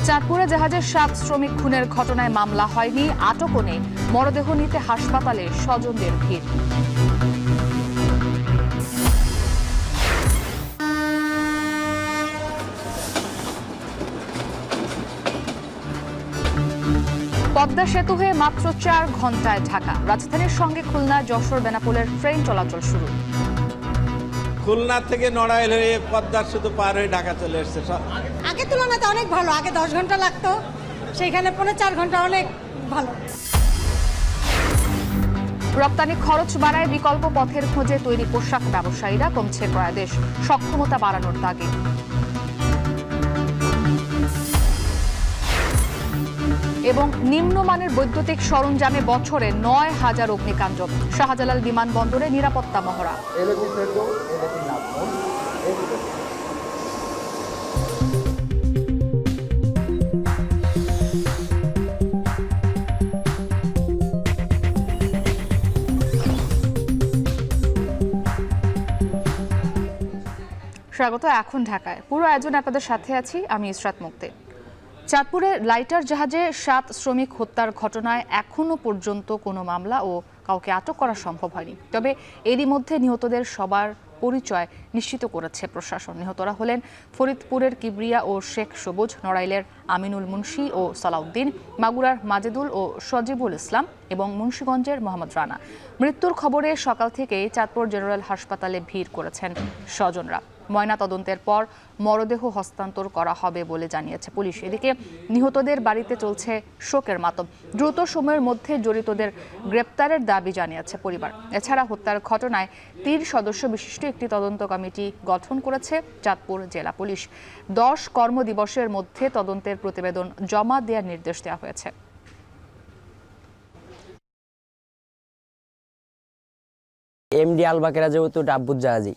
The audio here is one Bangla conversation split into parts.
চাঁদপুরে জাহাজের 7 শ্রমিক খুনের ঘটনায় মামলা হয়নি, আটকও নেই। মরদেহ নিতে হাসপাতালে স্বজনদের ভিড়। পদ্মা সেতু হয়ে মাত্র 4 ঘন্টায় ঢাকা। রাজধানীর সঙ্গে খুলনা, যশোর, বেনাপোলের ট্রেন চলাচল শুরু। খুলনা থেকে নড়াইল হয়ে পদ্মার সেতু পার হয়ে ঢাকা চলে এসছে। আগের তুলনাতে অনেক ভালো। আগে 10 ঘন্টা লাগতো, সেখানে 4.5 ঘন্টা, অনেক ভালো। রপ্তানি খরচ বাড়ায় বিকল্প পথের খোঁজে তৈরি পোশাক ব্যবসায়ীরা, কমছে ক্রয়াদেশ, সক্ষমতা বাড়ানোর দাগে। এবং নিম্নমানের বৈদ্যুতিক সরঞ্জামে বছরে 9,000 অগ্নিকাণ্ড। শাহজালাল বিমানবন্দরে নিরাপত্তা মহড়া। স্বাগত এখন ঢাকায়। পুরো আয়োজন আপনাদের সাথে আছি আমি ইসরাত মুক্তি। চাঁদপুরে লাইটার জাহাজে 7 শ্রমিক হত্যার ঘটনায় এখনো পর্যন্ত কোনো মামলা ও কাউকে আটক করা সম্ভব হয়নি। তবে এরই মধ্যে নিহতদের সবার পরিচয় নিশ্চিত করেছে প্রশাসন। নিহতরা হলেন ফরিদপুরের কিবরিয়া ও শেখ সবুজ, নড়াইলের আমিনুল মুন্সি ও সালাউদ্দিন, মাগুরার মাজেদুল ও সজিবুল ইসলাম এবং মুন্সিগঞ্জের মোহাম্মদ রানা। মৃত্যুর খবরে সকাল থেকেই চাঁদপুর জেনারেল হাসপাতালে ভিড় করেছেন স্বজনরা। ময়না তদন্তের পর মরদেহ হস্তান্তর করা হবে বলে জানিয়েছে পুলিশ। এদিকে নিহতদের বাড়িতে চলছে শোকের মাতম। দ্রুত সময়ের মধ্যে জড়িতদের গ্রেপ্তারের দাবি জানিয়েছে পরিবার। এছাড়া হত্যার ঘটনায় 3 সদস্য বিশিষ্ট একটি তদন্ত কমিটি গঠন করেছে চাঁদপুর জেলা পুলিশ। 10 কর্মদিবসের মধ্যে তদন্তের প্রতিবেদন জমা দেওয়ার নির্দেশ দেওয়া হয়েছে। এমডি আল বাকেরা যেহেতু আব্বুর জাহাজি,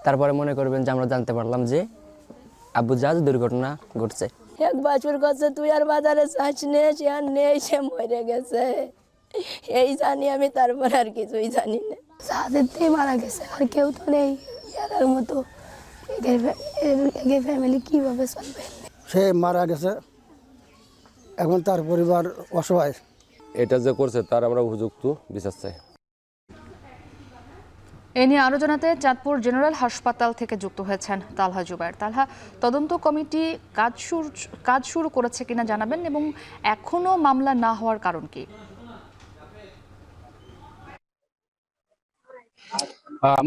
তারপরে মনে করবেন যে আমরা জানতে পারলাম যে আব্বু জাহাজ দুর্ঘটনা ঘটছে। 1 বছর কাছে তুই আর বাজারে চাষ নে, সে আর নেই, সে মরে গেছে, এই জানি আমি, তারপর আর কিছুই জানি না। জাহাজেতেই মারা গেছে, আর কেউ তো নেই ইয়ার মতো। ফ্যামিলি কিভাবে চলবে? সে মারা গেছে, এখন তার পরিবার অসহায়। এটা যে করছে তার আমরা উপযুক্ত বিচার চাই। এ নিয়ে আরো জানাতে চাঁদপুর জেনারেল হাসপাতাল থেকে যুক্ত হয়েছেন তালহা জুবায়ের। তালহা, তদন্ত কমিটি কাজ শুরু করেছে কিনা জানাবেন, এবং এখনো মামলা না হওয়ার কারণ কি?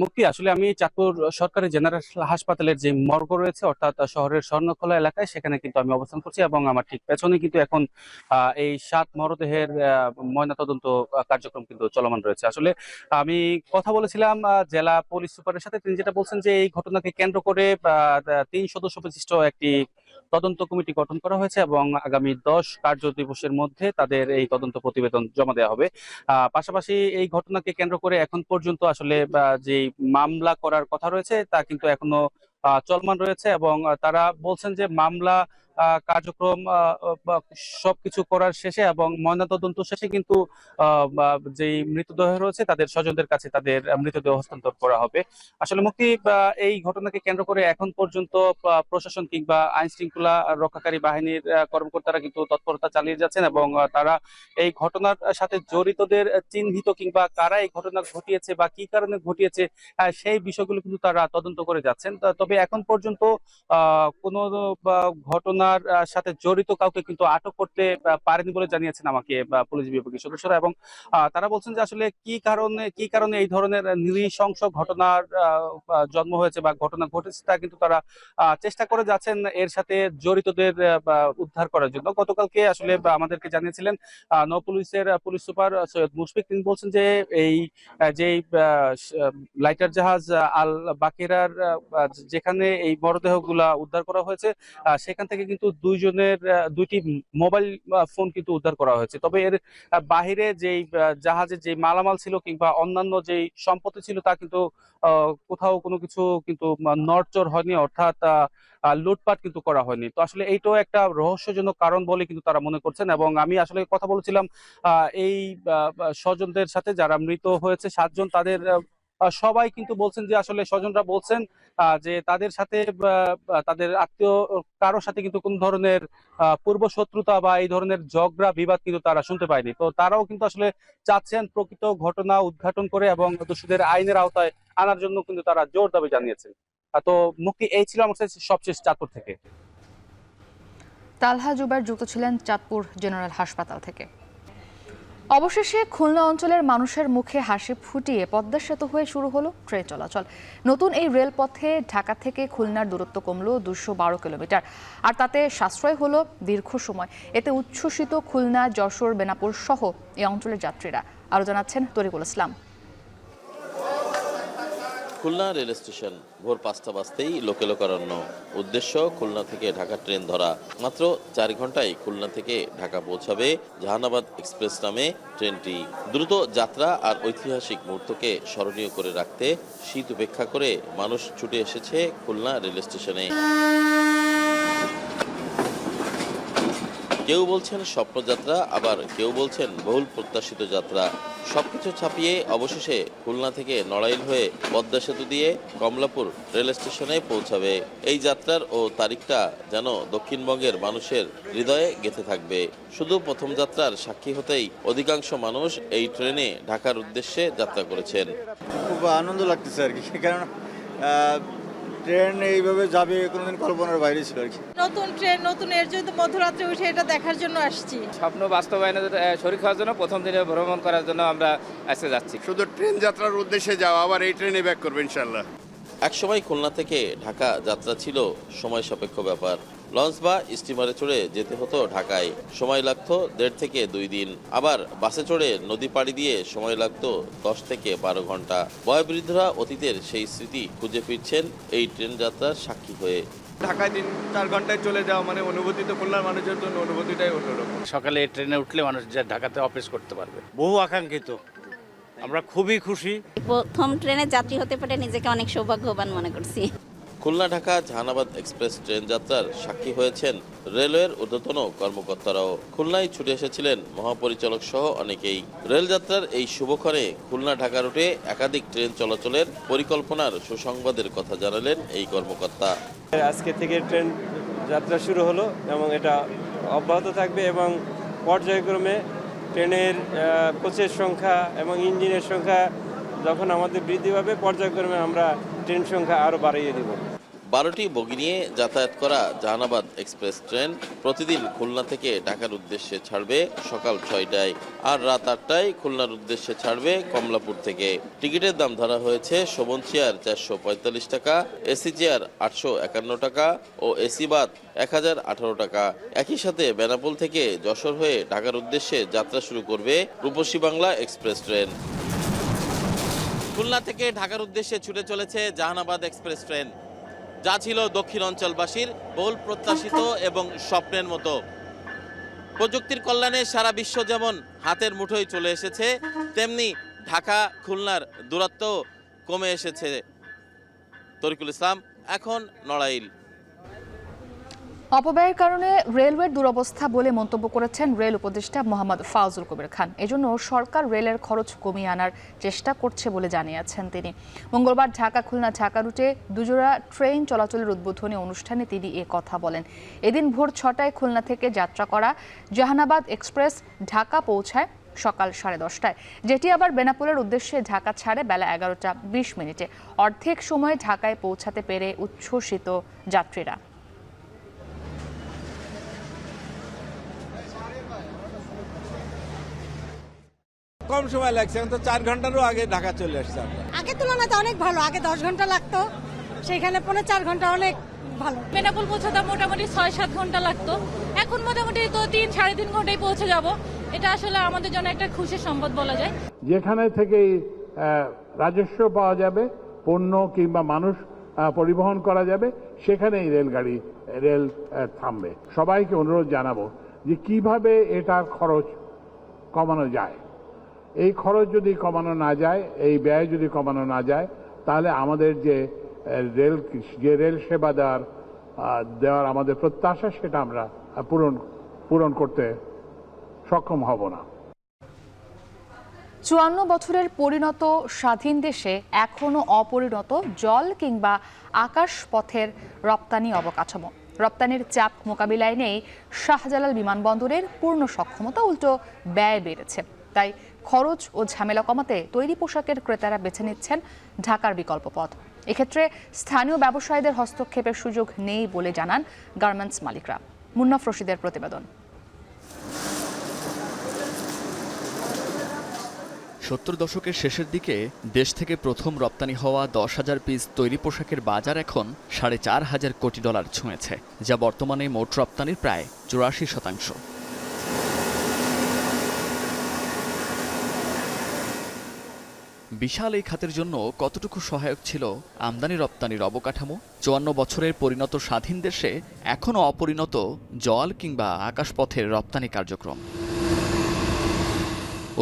মুক্তি, আসলে আমি চাঁদপুর সরকারি জেনারেল হাসপাতালের যে মর্গ রয়েছে, অর্থাৎ শহরের স্বর্ণখোলা এলাকায়, সেখানে কিন্তু আমি অবস্থান করছি এবং আমার ঠিক পেছনে কিন্তু এখন এই 7 মরদেহের ময়নাতদন্ত কার্যক্রম কিন্তু চলমান রয়েছে। আসলে আমি কথা বলেছিলাম জেলা পুলিশ সুপারের সাথে। তিনি যেটা বলছেন যে এই ঘটনাকে কেন্দ্র করে 3 সদস্য বিশিষ্ট একটি তদন্ত কমিটি গঠন করা হয়েছে এবং আগামী 10 কার্য দিবসের মধ্যে তাদের এই তদন্ত প্রতিবেদন জমা দেওয়া হবে। পাশাপাশি এই ঘটনাকে কেন্দ্র করে এখন পর্যন্ত আসলে যে মামলা করার কথা রয়েছে তা কিন্তু এখনো চলমান রয়েছে এবং তারা বলছেন যে মামলা কার্যক্রম সবকিছু করার শেষে এবং ময়নাতদন্ত শেষে কিন্তু যে মৃতদেহ রয়েছে তাদের স্বজনদের কাছে তাদের মৃতদেহ হস্তান্তর করা হবে। আসলে মুক্তি, এই ঘটনাকে কেন্দ্র করে এখন পর্যন্ত প্রশাসন কিংবা আইন শৃঙ্খলা রক্ষাকারী বাহিনীর কর্মকর্তারা কিন্তু তৎপরতা চালিয়ে যাচ্ছেন এবং তারা এই ঘটনার সাথে জড়িতদের চিহ্নিত কিংবা কারা এই ঘটনা ঘটিয়েছে বা কি কারণে ঘটিয়েছে সেই বিষয়গুলো কিন্তু তারা তদন্ত করে যাচ্ছেন। তবে এখন পর্যন্ত কোনো ঘটনার সাথে জড়িত কাউকে কিন্তু আটক করতে পারেনি বলে জানিয়েছেন আমাকে পুলিশ বিভাগের সদস্যরা। এবং তারা বলছেন যে আসলে কি কারণে এই ধরনের নৃশংস ঘটনার জন্ম হয়েছে বা ঘটনা ঘটেছে তা কিন্তু তারা চেষ্টা করে যাচ্ছেন এর সাথে জড়িতদের উদ্ধার করার জন্য। গতকালকে আসলে আমাদেরকে জানিয়েছিলেন নৌ পুলিশের পুলিশ সুপার সৈয়দ মুশফিক। তিনি বলছেন যে এই যে লাইটার জাহাজ আল বাকেরার যেখানে এই মরদেহগুলা উদ্ধার করা হয়েছে সেখান থেকে কিন্তু 2টি মোবাইল ফোন কিন্তু উদ্ধার করা হয়েছে। তবে এর বাহিরে যেই জাহাজে যে মালামাল ছিল কিংবা অন্যান্য যেই সম্পত্তি ছিল তা কিন্তু কোথাও কোনো কিছু কিন্তু নড়চড় হয়নি, অর্থাৎ লুটপাট কিন্তু করা হয়নি। তো আসলে এইটাও একটা রহস্যজনক কারণ বলে কিন্তু তারা মনে করছেন। এবং আমি আসলে কথা বলেছিলাম এই স্বজনদের সাথে যারা মৃত হয়েছে 7 জন, তাদের সবাই কিন্তু বলছেন যে আসলে স্বজনরা বলছেন যে তাদের সাথে তাদের আত্মীয় কারোর সাথে কিন্তু কোন ধরনের পূর্ব শত্রুতা বা এই ধরনের ঝগড়া বিবাদ কিন্তু তারা শুনতে পায়নি। তো তারাও কিন্তু আসলে চাচ্ছেন প্রকৃত ঘটনা উদ্ঘাটন করে এবং দোষীদের আইনের আওতায় আনার জন্য কিন্তু তারা জোর দাবি জানিয়েছেন। তো মুক্তি, এই ছিল আমার কাছে সবশেষ চাঁদপুর থেকে। তালহা জুবায়ের যুক্ত ছিলেন চাঁদপুর জেনারেল হাসপাতাল থেকে। অবশেষে খুলনা অঞ্চলের মানুষের মুখে হাসি ফুটিয়ে পদ্মা সেতু হয়ে শুরু হলো ট্রেন চলাচল। নতুন এই রেলপথে ঢাকা থেকে খুলনার দূরত্ব কমলো 212 কিলোমিটার, আর তাতে সাশ্রয় হলো দীর্ঘ সময়। এতে উচ্ছ্বসিত খুলনা, যশোর, বেনাপোল সহ এই অঞ্চলের যাত্রীরা। আরো জানাচ্ছেন তরিকুল ইসলাম। খুলনা রেল স্টেশন ভোর 5টা বাজতেই লোকে লোকারণ্য। উদ্দেশ্য খুলনা থেকে ঢাকা ট্রেন ধরা। মাত্র 4 ঘন্টায় খুলনা থেকে ঢাকা পৌঁছাবে জাহানাবাদ এক্সপ্রেস নামে ট্রেনটি। দ্রুত যাত্রা আর ঐতিহাসিক মুহূর্তকে স্মরণীয় করে রাখতে শীত উপেক্ষা করে মানুষ ছুটে এসেছে খুলনা রেল স্টেশনে। কেউ বলছেন স্বপ্নযাত্রা, আবার কেউ বলছেন বহুল প্রত্যাশিত যাত্রা। সবকিছু ছাপিয়ে অবশেষে খুলনা থেকে নড়াইল হয়ে পদ্মা সেতু দিয়ে কমলাপুর রেল স্টেশনে পৌঁছাবে। এই যাত্রার ও তারিখটা যেন দক্ষিণবঙ্গের মানুষের হৃদয়ে গেঁথে থাকবে। শুধু প্রথম যাত্রার সাক্ষী হতেই অধিকাংশ মানুষ এই ট্রেনে ঢাকার উদ্দেশ্যে যাত্রা করেছেন। খুব আনন্দ লাগতেছে আর কি, কারণ ট্রেন এইভাবে যাবে কোনোদিন কল্পনার বাইরে ছিল আর কি। নতুন ট্রেন, নতুন এর জন্য মধ্যরাত্রে উঠে এটা দেখার জন্য আসছি। স্বপ্ন বাস্তবায়নের শরীক হওয়ার জন্য, প্রথম দিনে ভ্রমণ করার জন্য আমরা আজকে যাচ্ছি। শুধু ট্রেন যাত্রার উদ্দেশ্যে যাওয়া, আবার এই ট্রেনে ব্যাক করবে ইনশাল্লাহ। একসময় খুলনা থেকে ঢাকা যাত্রা ছিল সময় সাপেক্ষ ব্যাপার। লঞ্চ বা স্টিমারে চড়ে যেতে হতো ঢাকায়, সময় লাগতো 1.5 থেকে 2 দিন। আবার বাসে চড়ে নদী পাড়ি দিয়ে সময় লাগতো 10 থেকে 12 ঘন্টা। বয়োবৃদ্ধরা অতীতের সেই স্মৃতি খুঁজে ফিরছেন এই ট্রেন যাত্রার সাক্ষী হয়ে। ঢাকায় 3-4 ঘন্টায় চলে যাওয়া মানে অনুভূতি তো খুলনার মানুষের জন্য অনুভূতিটাই অন্যরকম। সকালে ট্রেনে উঠলে মানুষ যা ঢাকাতে অফিস করতে পারবে। বহু আকাঙ্ক্ষিত, আমরা খুবই খুশি। প্রথম ট্রেনে যাত্রী হতে পেরে নিজেকে অনেক সৌভাগ্যবান মনে করছি। খুলনা ঢাকা জাহানাবাদ এক্সপ্রেস ট্রেন যাত্রার সাক্ষী হয়েছেন রেলওয়ের ঊর্ধ্বতন কর্মকর্তারাও। খুলনায় ছুটে এসেছিলেন মহাপরিচালক সহ অনেকেই। রেলযাত্রার এই শুভক্ষণে খুলনা ঢাকা রুটে একাধিক ট্রেন চলাচলের পরিকল্পনার সুসংবাদের কথা জানালেন এই কর্মকর্তা। আজকে থেকে ট্রেন যাত্রা শুরু হলো এবং এটা অব্যাহত থাকবে এবং পর্যায়ক্রমে ট্রেনের কোচের সংখ্যা এবং ইঞ্জিনের সংখ্যা যখন আমাদের বৃদ্ধি পাবে, পর্যায়ক্রমে আমরা ট্রেন সংখ্যা আরও বাড়িয়ে দেব। 12টি বগি নিয়ে যাতায়াত করা জাহানাবাদ এক্সপ্রেস ট্রেন প্রতিদিন খুলনা থেকে ঢাকার উদ্দেশ্যে ছাড়বে সকাল 6টায়, আর রাত 8টায় খুলনার উদ্দেশ্যে ছাড়বে কমলাপুর থেকে। টিকিটের দাম ধরা হয়েছে শোভন চেয়ার 445 টাকা, এসি চেয়ার 851 টাকা ও এসি বাথ 1018 টাকা। একই সাথে বেনাপোল থেকে যশোর হয়ে ঢাকার উদ্দেশ্যে যাত্রা শুরু করবে রূপসী বাংলা এক্সপ্রেস ট্রেন। খুলনা থেকে ঢাকার উদ্দেশ্যে ছুটে চলেছে জাহানাবাদ এক্সপ্রেস ট্রেন, যা ছিল দক্ষিণ অঞ্চলবাসীর বহুল প্রত্যাশিত এবং স্বপ্নের মতো। প্রযুক্তির কল্যাণে সারা বিশ্ব যেমন হাতের মুঠোয় চলে এসেছে, তেমনি ঢাকা খুলনার দূরত্ব কমে এসেছে। তরিকুল ইসলাম, এখন নড়াইল। অপব্যয়ের কারণে রেলওয়ের দুরবস্থা বলে মন্তব্য করেছেন রেল উপদেষ্টা মোহাম্মদ ফাউজুল কবির খান। এজন্য সরকার রেলের খরচ কমিয়ে আনার চেষ্টা করছে বলে জানিয়েছেন তিনি। মঙ্গলবার ঢাকা খুলনা ঢাকা রুটে দুজোড়া ট্রেন চলাচলের উদ্বোধনী অনুষ্ঠানে তিনি এ কথা বলেন। এদিন ভোর 6টায় খুলনা থেকে যাত্রা করা জাহানাবাদ এক্সপ্রেস ঢাকা পৌঁছায় সকাল 10:30টায়, যেটি আবার বেনাপোলের উদ্দেশ্যে ঢাকা ছাড়ে বেলা 11টা 20 মিনিটে। অর্ধেক সময়ে ঢাকায় পৌঁছাতে পেরে উচ্ছ্বসিত যাত্রীরা। কম সময় লাগছে, এখন তো 4 ঘন্টারও আগে ঢাকা চলে আসছে। আগে তুলনাতে অনেক ভালো, আগে 10 ঘন্টা লাগতো, সেখানে 4.5 ঘন্টা অনেক ভালো। বেনাপোল পৌঁছাতে মোটামুটি 6-7 ঘন্টা লাগতো, এখন মোটামুটি তো 3-3.5 ঘন্টায় পৌঁছে যাব। এটা আসলে আমাদের জন্য একটা খুশির সংবাদ বলা যায়। যেখানে থেকেই রাজস্ব পাওয়া যাবে, পণ্য কিংবা মানুষ পরিবহন করা যাবে, সেখানেই রেল থামবে। সবাইকে অনুরোধ জানাবো যে কিভাবে এটার খরচ কমানো যায়। এই খরচ যদি কমানো না যায়, এই ব্যয় যদি কমানো না যায়, তাহলে আমাদের যে রেল সেবা দেওয়ার আমাদের প্রত্যাশা, সেটা আমরা পূরণ করতে সক্ষম হব না। 54 বছরের পরিণত স্বাধীন দেশে এখনো অপরিণত জল কিংবা আকাশ পথের রপ্তানি অবকাঠামো। রপ্তানির চাপ মোকাবিলায় নেই শাহজালাল বিমানবন্দরের পূর্ণ সক্ষমতা, উল্টো ব্যয় বেড়েছে। তাই খরচ ও ঝামেলা কমাতে তৈরি পোশাকের ক্রেতারা বেছে নিচ্ছেন ঢাকার বিকল্প পথ। এক্ষেত্রে স্থানীয় ব্যবসায়ীদের হস্তক্ষেপের সুযোগ নেই বলে জানান গার্মেন্টস মালিকরা। মুন্নাফ রশিদের প্রতিবেদন। 70 দশকের শেষের দিকে দেশ থেকে প্রথম রপ্তানি হওয়া 10,000 পিস তৈরি পোশাকের বাজার এখন $4,500 কোটি ছুঁয়েছে, যা বর্তমানে মোট রপ্তানির প্রায় 84%। বিশাল এই খাতের জন্য কতটুকু সহায়ক ছিল আমদানি রপ্তানির অবকাঠামো? 54 বছরের পরিণত স্বাধীন দেশে এখনও অপরিণত জল কিংবা আকাশপথের রপ্তানি কার্যক্রম।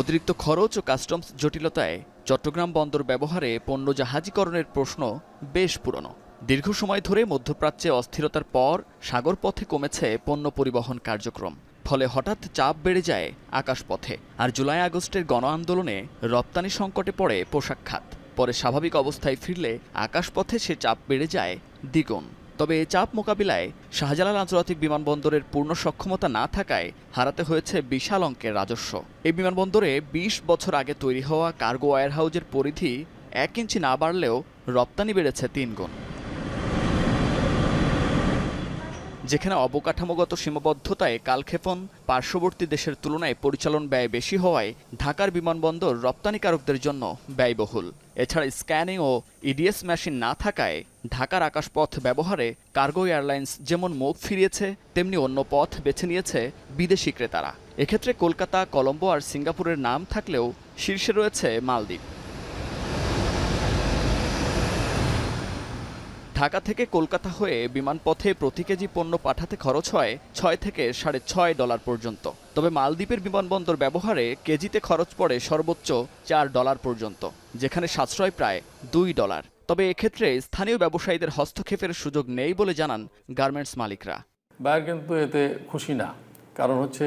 অতিরিক্ত খরচ ও কাস্টমস জটিলতায় চট্টগ্রাম বন্দর ব্যবহারে পণ্য জাহাজীকরণের প্রশ্ন বেশ পুরনো। দীর্ঘ সময় ধরে মধ্যপ্রাচ্যে অস্থিরতার পর সাগরপথে কমেছে পণ্য পরিবহন কার্যক্রম, ফলে হঠাৎ চাপ বেড়ে যায় আকাশপথে। আর জুলাই আগস্টের গণ আন্দোলনে রপ্তানি সংকটে পড়ে পোশাক খাত। পরে স্বাভাবিক অবস্থায় ফিরলে আকাশপথে সে চাপ বেড়ে যায় দ্বিগুণ। তবে এই চাপ মোকাবিলায় শাহজালাল আন্তর্জাতিক বিমানবন্দরের পূর্ণ সক্ষমতা না থাকায় হারাতে হয়েছে বিশাল অঙ্কের রাজস্ব। এই বিমানবন্দরে 20 বছর আগে তৈরি হওয়া কার্গো ওয়্যারহাউজের পরিধি 1 ইঞ্চি না বাড়লেও রপ্তানি বেড়েছে 3 গুণ। যেখানে অবকাঠামোগত সীমাবদ্ধতায় কালক্ষেপণ, পার্শ্ববর্তী দেশের তুলনায় পরিচালন ব্যয় বেশি হওয়ায় ঢাকার বিমানবন্দর রপ্তানিকারকদের জন্য ব্যয়বহুল। এছাড়া স্ক্যানিং ও ইডিএস মেশিন না থাকায় ঢাকার আকাশপথ ব্যবহারে কার্গো এয়ারলাইন্স যেমন মুখ ফিরিয়েছে, তেমনি অন্য পথ বেছে নিয়েছে বিদেশি ক্রেতারা। এক্ষেত্রে কলকাতা, কলম্বো আর সিঙ্গাপুরের নাম থাকলেও শীর্ষে রয়েছে মালদ্বীপ। ঢাকা থেকে কলকাতা হয়ে বিমানপথে প্রতি কেজি পণ্য পাঠাতে খরচ হয় $6 থেকে $6.5 পর্যন্ত। তবে মালদ্বীপের বিমানবন্দর ব্যবহারে কেজিতে খরচ পড়ে সর্বোচ্চ $4 পর্যন্ত, যেখানে সাশ্রয় প্রায় $2। তবে এক্ষেত্রে স্থানীয় ব্যবসায়ীদের হস্তক্ষেপের সুযোগ নেই বলে জানান গার্মেন্টস মালিকরা। বায়ার কিন্তু এতে খুশি না, কারণ হচ্ছে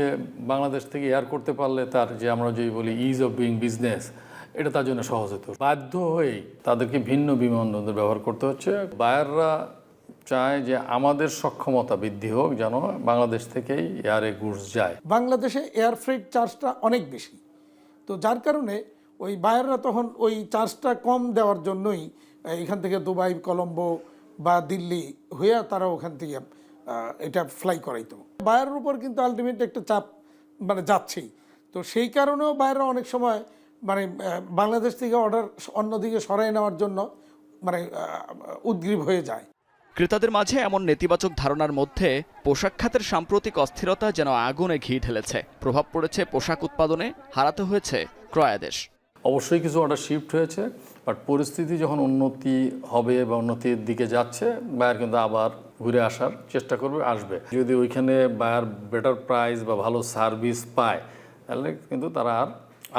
বাংলাদেশ থেকে এয়ার করতে পারলে তার যে আমরা যেই বলি ইজ অফ ডুইং বিজনেস, এটা তার জন্য সহজ হতো। বাধ্য হয়েই তাদেরকে ভিন্ন বিমানবন্দর ব্যবহার করতে হচ্ছে। বায়াররা চায় যে আমাদের সক্ষমতা বৃদ্ধি হোক, যেন বাংলাদেশ থেকেই এয়ারে গুডস যায়। বাংলাদেশে এয়ার ফ্রেট চার্জটা অনেক বেশি, তো যার কারণে ওই বায়াররা তখন ওই চার্জটা কম দেওয়ার জন্যই এখান থেকে দুবাই, কলম্বো বা দিল্লি হয়ে তারা ওখান থেকে এটা ফ্লাই করাইতো। বায়ারের উপর কিন্তু আলটিমেট একটা চাপ যাচ্ছেই, তো সেই কারণেও বায়াররা অনেক সময় বাংলাদেশ থেকে অর্ডার অন্যদিকে সরাই নেওয়ার জন্য উদ্গ্রীব হয়ে যায়। ক্রেতাদের মাঝে এমন নেতিবাচক ধারণার মধ্যে পোশাক খাতের সাম্প্রতিক অস্থিরতা যেন আগুনে ঘি ঢেলেছে। প্রভাব পড়েছে পোশাক উৎপাদনে, হারাতে হয়েছে ক্রয়াদেশ। অবশ্যই কিছু অর্ডার শিফট হয়েছে, বাট পরিস্থিতি যখন উন্নতি হবে বা উন্নতির দিকে যাচ্ছে, বায়ার কিন্তু আবার ঘুরে আসার চেষ্টা করবে, আসবে। যদি ওইখানে বায়ার বেটার প্রাইস বা ভালো সার্ভিস পায়, তাহলে কিন্তু তারা আর